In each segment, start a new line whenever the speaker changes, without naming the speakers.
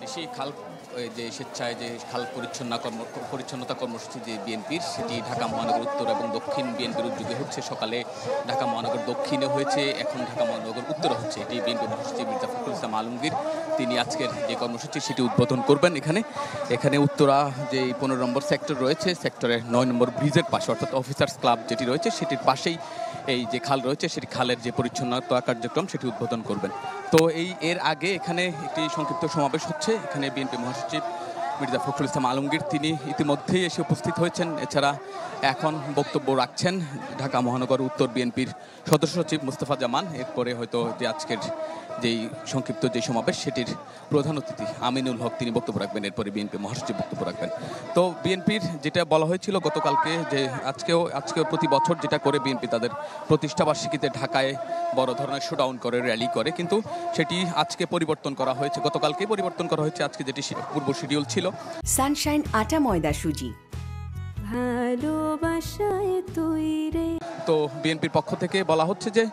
কৃষি খাল যে স্বেচ্ছায় যে খাল পরিচ্ছন্নতা কর্মসূচি যে বিএনপির, সেটি ঢাকা মহানগর উত্তর এবং দক্ষিণ বিএনপির উদ্যোগে হচ্ছে। সকালে ঢাকা মহানগর দক্ষিণে হয়েছে, এখন ঢাকা মহানগর উত্তরে হচ্ছে। এটি বিএনপি মহাসচিব মির্জা ফখরুল ইসলাম আলমগীর, তিনি আজকের যে কর্মসূচি সেটি উদ্বোধন করবেন। এখানে উত্তরা যে 15 নম্বর সেক্টর রয়েছে, সেক্টরের 9 নম্বর ব্রিজের পাশে, অর্থাৎ অফিসার্স ক্লাব যেটি রয়েছে সেটির পাশেই এই যে খাল রয়েছে, সেটি খালের যে পরিচ্ছন্নতা কার্যক্রম সেটি উদ্বোধন করবেন। তো এর আগে এখানে একটি সংক্ষিপ্ত সমাবেশ হচ্ছে। এখানে বিএনপি মহাসচিব মির্জা ফখরুল ইসলাম আলমগীর তিনি ইতিমধ্যেই এসে উপস্থিত হয়েছেন। এছাড়া এখন বক্তব্য রাখছেন ঢাকা মহানগর উত্তর বিএনপির সদস্য সচিব মোস্তফা জামান। এরপরে হয়তো যে আজকের যেই সংক্ষিপ্ত যে সমাবেশ সেটির প্রধান অতিথি আমিনুল হক তিনি বক্তব্য রাখবেন। এরপরে বিএনপি মহাসচিব বক্তব্য রাখবেন। তো বিএনপির যেটা বলা হয়েছিল গতকালকে, যে আজকেও প্রতি বছর যেটা করে বিএনপি তাদের প্রতিষ্ঠাবার্ষিকীতে ঢাকায় বড় ধরনের শোডাউন করে, র্যালি করে, কিন্তু সেটি আজকে পরিবর্তন করা হয়েছে। গতকালকেই পরিবর্তন করা হয়েছে। আজকে যেটি পূর্ব শিডিউল ছিল,
সানশাইন আটা ময়দা সুজি ভালোবাসায় তৈরি।
তো বিএনপির পক্ষ থেকে বলা হচ্ছে যে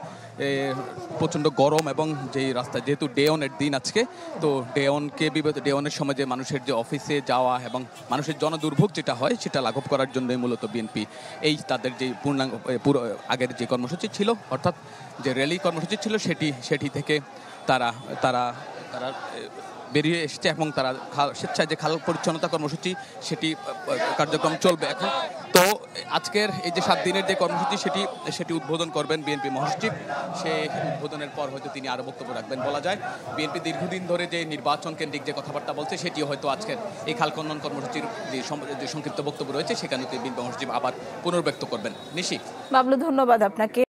প্রচণ্ড গরম এবং যেই রাস্তায়, যেহেতু ডে অনের দিন আজকে, তো ডে অনের সময় যে মানুষের যে অফিসে যাওয়া এবং মানুষের জনদুর্ভোগ যেটা হয় সেটা লাঘব করার জন্যই মূলত বিএনপি এই তাদের যে পুরো আগের যে কর্মসূচি ছিল, অর্থাৎ যে র্যালি কর্মসূচি ছিল সেটি থেকে তারা তারা তারা বেরিয়ে এসছে এবং তারা স্বেচ্ছায় যে খাল পরিচ্ছন্নতা কর্মসূচি সেটি কার্যক্রম চলবে এখন। তো আজকের এই যে 7 দিনের যে কর্মসূচি সেটি উদ্বোধন করবেন বিএনপি মহাসচিব। সে উদ্বোধনের পর হয়তো তিনি আরও বক্তব্য রাখবেন। বলা যায় বিএনপি দীর্ঘদিন ধরে যে নির্বাচন কেন্দ্রিক যে কথাবার্তা বলছে, সেটিও হয়তো আজকের এই খাল খনন কর্মসূচির যে সংক্ষিপ্ত বক্তব্য রয়েছে সেখানে বিএনপি মহাসচিব আবার পুনর্ব্যক্ত করবেন। নিশি।
বাবলু, ধন্যবাদ আপনাকে।